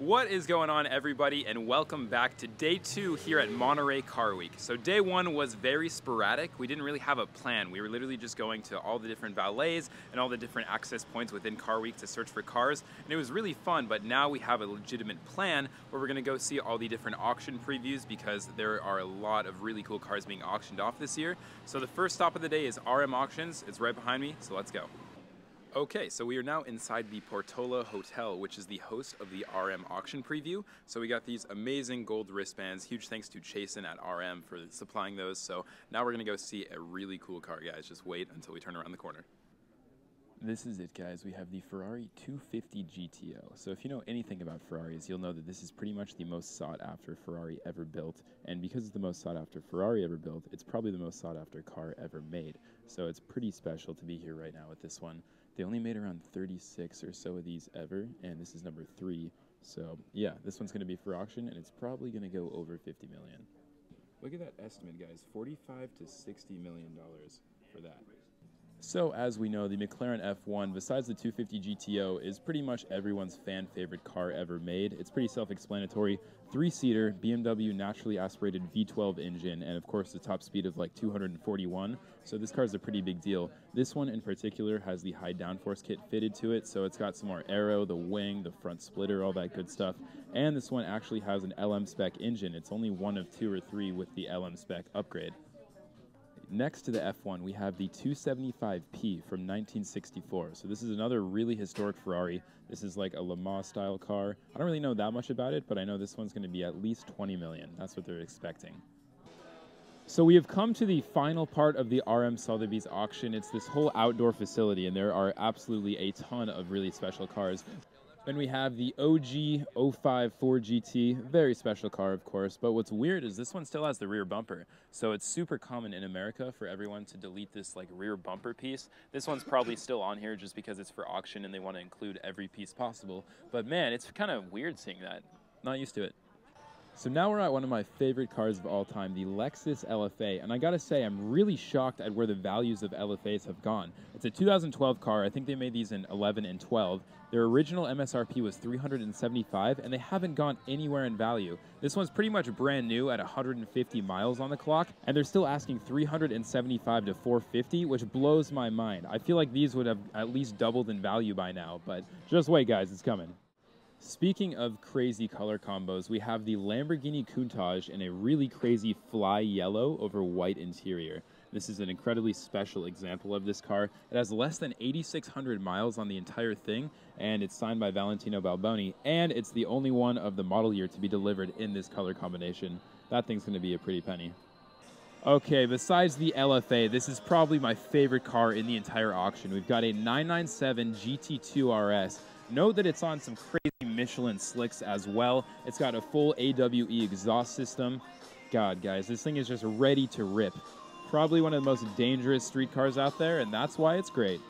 What is going on, everybody, and welcome back to day 2 here at Monterey Car Week. So day 1 was very sporadic. We didn't really have a plan. We were literally just going to all the different valets and all the different access points within Car Week to search for cars, and it was really fun. But now we have a legitimate plan where we're going to go see all the different auction previews because there are a lot of really cool cars being auctioned off this year. So the first stop of the day is RM Auctions. It's right behind me, so let's go. Okay, so we are now inside the Portola Hotel, which is the host of the RM auction preview. So we got these amazing gold wristbands. Huge thanks to Chasen at RM for supplying those. So now we're gonna go see a really cool car, guys. Just wait until we turn around the corner. This is it, guys. We have the Ferrari 250 GTO. So if you know anything about Ferraris, you'll know that this is pretty much the most sought after Ferrari ever built. And because it's the most sought after Ferrari ever built, it's probably the most sought after car ever made. So it's pretty special to be here right now with this one. They only made around 36 or so of these ever, and this is number 3. So yeah, this one's gonna be for auction, and it's probably gonna go over 50 million. Look at that estimate, guys, 45 to 60 million dollars for that. So as we know, the McLaren F1, besides the 250 GTO, is pretty much everyone's fan favorite car ever made. It's pretty self-explanatory. 3-seater, BMW naturally aspirated V12 engine, and of course the top speed of like 241. So this car is a pretty big deal. This one in particular has the high downforce kit fitted to it, so it's got some more aero, the wing, the front splitter, all that good stuff. And this one actually has an LM spec engine. It's only one of 2 or 3 with the LM spec upgrade. Next to the F1, we have the 275P from 1964. So this is another really historic Ferrari. This is like a Le Mans style car. I don't really know that much about it, but I know this one's going to be at least 20 million. That's what they're expecting. So we have come to the final part of the RM Sotheby's auction. It's this whole outdoor facility, and there are absolutely a ton of really special cars. Then we have the OG 05 Ford GT, very special car, of course, but what's weird is this one still has the rear bumper. So it's super common in America for everyone to delete this like rear bumper piece. This one's probably still on here just because it's for auction and they want to include every piece possible. But man, it's kind of weird seeing that. Not used to it. So now we're at one of my favorite cars of all time, the Lexus LFA, and I gotta say I'm really shocked at where the values of LFAs have gone. It's a 2012 car. I think they made these in 11 and 12. Their original MSRP was $375, and they haven't gone anywhere in value. This one's pretty much brand new at 150 miles on the clock, and they're still asking $375 to $450, which blows my mind. I feel like these would have at least doubled in value by now, but just wait, guys, it's coming. Speaking of crazy color combos, we have the Lamborghini Countach in a really crazy fly yellow over white interior. This is an incredibly special example of this car. It has less than 8,600 miles on the entire thing, and it's signed by Valentino Balboni, and it's the only one of the model year to be delivered in this color combination. That thing's going to be a pretty penny. Okay, besides the LFA, this is probably my favorite car in the entire auction. We've got a 997 GT2 RS. Note that it's on some crazy Michelin slicks as well. It's got a full AWE exhaust system. God, guys, this thing is just ready to rip. Probably one of the most dangerous street cars out there, and that's why it's great.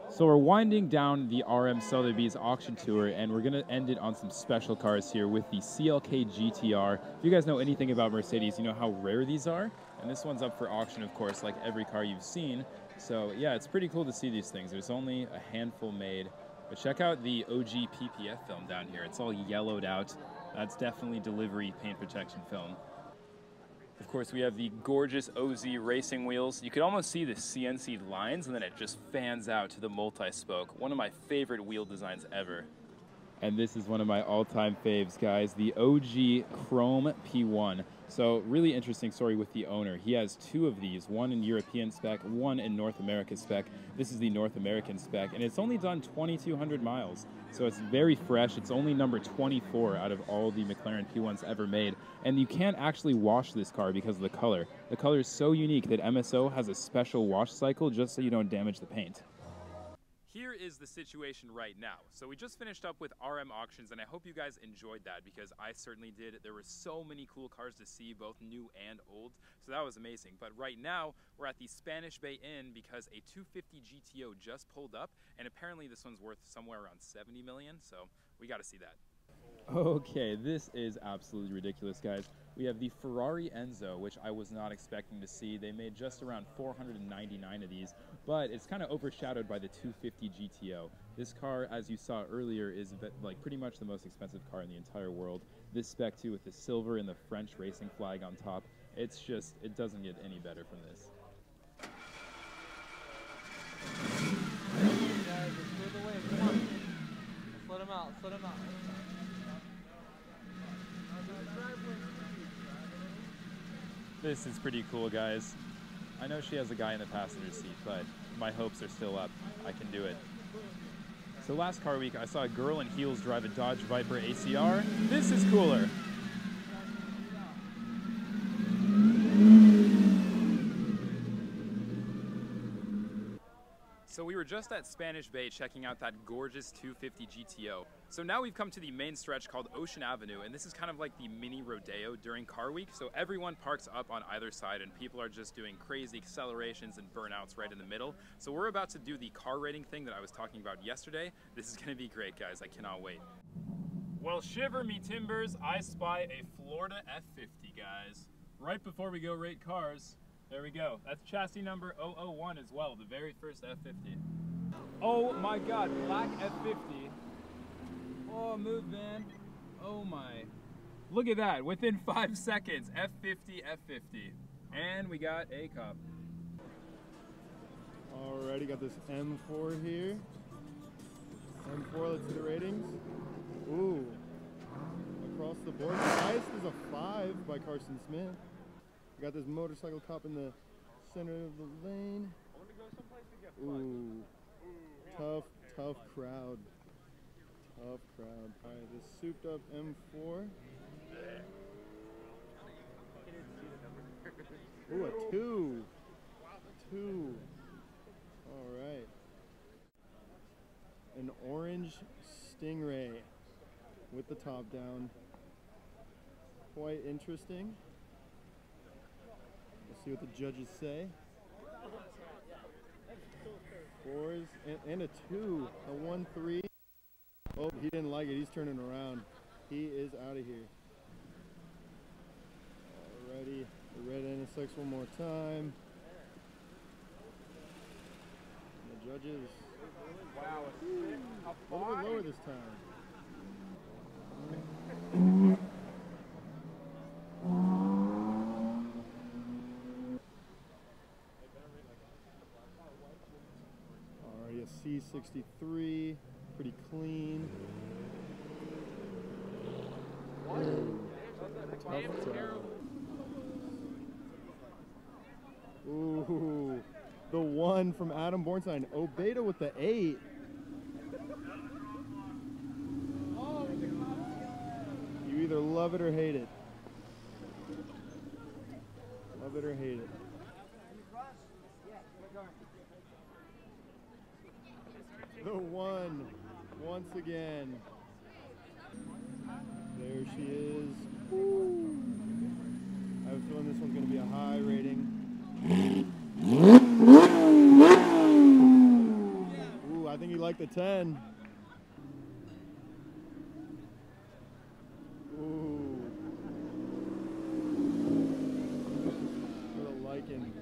So we're winding down the RM Sotheby's auction tour, and we're going to end it on some special cars here with the CLK GTR. If you guys know anything about Mercedes, you know how rare these are. And this one's up for auction, of course, like every car you've seen. So yeah, it's pretty cool to see these things. There's only a handful made. But check out the OG PPF film down here. It's all yellowed out. That's definitely delivery paint protection film. Of course, we have the gorgeous OZ racing wheels. You could almost see the CNC lines, and then it just fans out to the multi-spoke. One of my favorite wheel designs ever. And this is one of my all-time faves, guys, the OG Chrome P1. So really interesting story with the owner. He has 2 of these, one in European spec, one in North America spec. This is the North American spec, and it's only done 2,200 miles. So it's very fresh. It's only number 24 out of all the McLaren P1s ever made. And you can't actually wash this car because of the color. The color is so unique that MSO has a special wash cycle just so you don't damage the paint. Here is the situation right now. So we just finished up with RM auctions, and I hope you guys enjoyed that because I certainly did. There were so many cool cars to see, both new and old, so that was amazing. But right now, we're at the Spanish Bay Inn because a 250 GTO just pulled up, and apparently this one's worth somewhere around 70 million, so we got to see that. Okay, this is absolutely ridiculous, guys. We have the Ferrari Enzo, which I was not expecting to see. They made just around 499 of these, but it's kind of overshadowed by the 250 GTO. This car, as you saw earlier, is like pretty much the most expensive car in the entire world. This spec too, with the silver and the French racing flag on top. It's just, it doesn't get any better from this. Guys, let's clear the way. Come on. Let's let him out. Let's let him out. This is pretty cool, guys. I know she has a guy in the passenger seat, but my hopes are still up. I can do it. So last car week, I saw a girl in heels drive a Dodge Viper ACR. This is cooler. So we were just at Spanish Bay checking out that gorgeous 250 GTO. So now we've come to the main stretch called Ocean Avenue, and this is kind of like the mini rodeo during car week. So everyone parks up on either side and people are just doing crazy accelerations and burnouts right in the middle. So we're about to do the car rating thing that I was talking about yesterday. This is gonna be great, guys. I cannot wait. Well, shiver me timbers, I spy a Florida F50, guys. Right before we go rate cars, there we go. That's chassis number 001 as well, the very first F50. Oh my God, black F50. Oh, move, man. Oh my. Look at that, within 5 seconds, F50, F50. And we got a cop. Alrighty, got this M4 here. M4, let's see the ratings. Ooh, across the board. The highest is a 5 by Carson Smith. We got this motorcycle cop in the center of the lane. Ooh, tough crowd. Tough crowd. Alright, this souped up M4. Ooh, a 2. 2. Alright. An orange Stingray with the top down. Quite interesting. Let's see what the judges say. 4s and a 2, a 1-3. Oh, he didn't like it. He's turning around. He is out of here. Alrighty, the red NSX one more time. And the judges. Wow, a little bit lower this time. Alrighty, a C63, pretty clean. Ooh, the 1 from Adam Bornstein. Obeda with the 8. You either love it or hate it. Love it or hate it. The 1, once again. There she is. Woo. I have a feeling this one's going to be a high rating. Ooh, I think he liked the 10. Ooh. What a liking.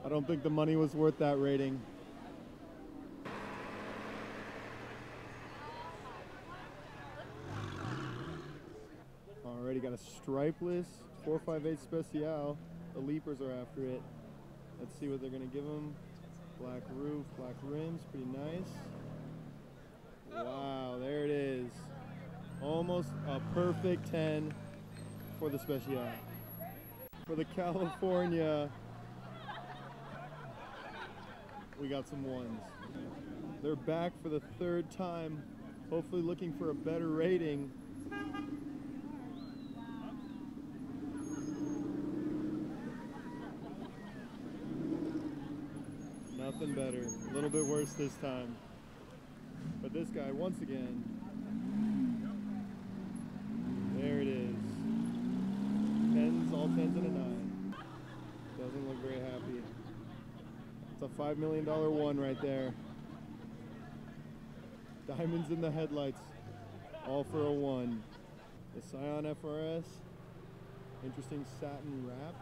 I don't think the money was worth that rating. Already got a stripeless 458 Special. The Leapers are after it. Let's see what they're gonna give them. Black roof, black rims, pretty nice. Wow, there it is. Almost a perfect 10 for the Special. For the California, we got some 1s. They're back for the 3rd time, hopefully looking for a better rating. Nothing better. A little bit worse this time. But this guy, once again, there it is. 10s, all 10s and a 9. Doesn't look very happy. It's a $5 million 1 right there. Diamonds in the headlights, all for a 1. The Scion FRS, Interesting satin wrap.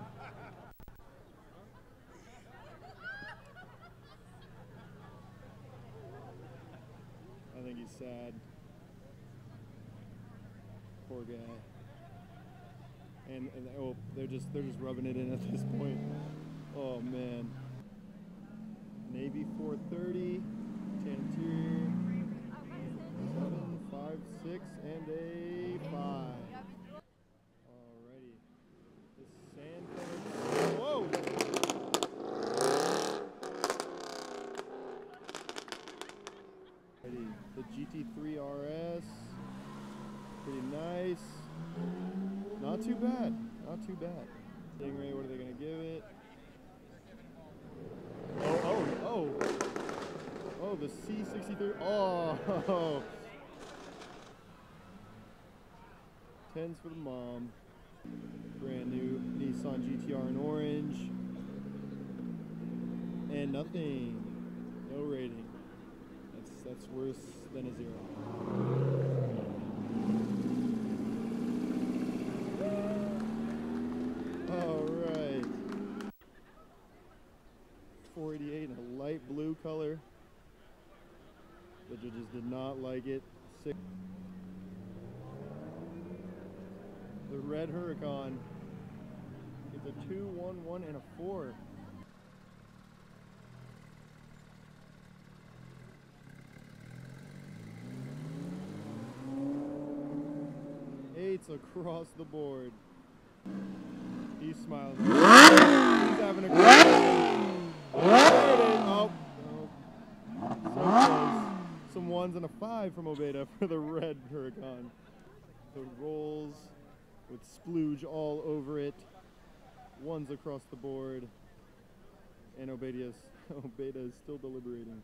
I think he's sad. Poor guy. And oh, they're just rubbing it in at this point. Oh man. Navy 430, tan interior, 7, 5, 6, and a 5. Alrighty. This sand color. Whoa! Alrighty. The GT3 RS. Pretty nice. Not too bad. Not too bad. Stingray, what are they gonna give it? Oh, the C63. Oh, 10s for the mom. Brand new Nissan GTR in orange. And nothing. No rating. That's worse than a 0. All right. 488 in a light blue color. The judges did not like it. 6. The red Huracan. It's a 2, 1, 1, and a 4. Eights across the board. He's smiling. He's having a great day. Oh, no. So close. Some 1s and a 5 from Obeda for the red Huracan. The rolls with splooge all over it. 1s across the board. And Obeda is still deliberating.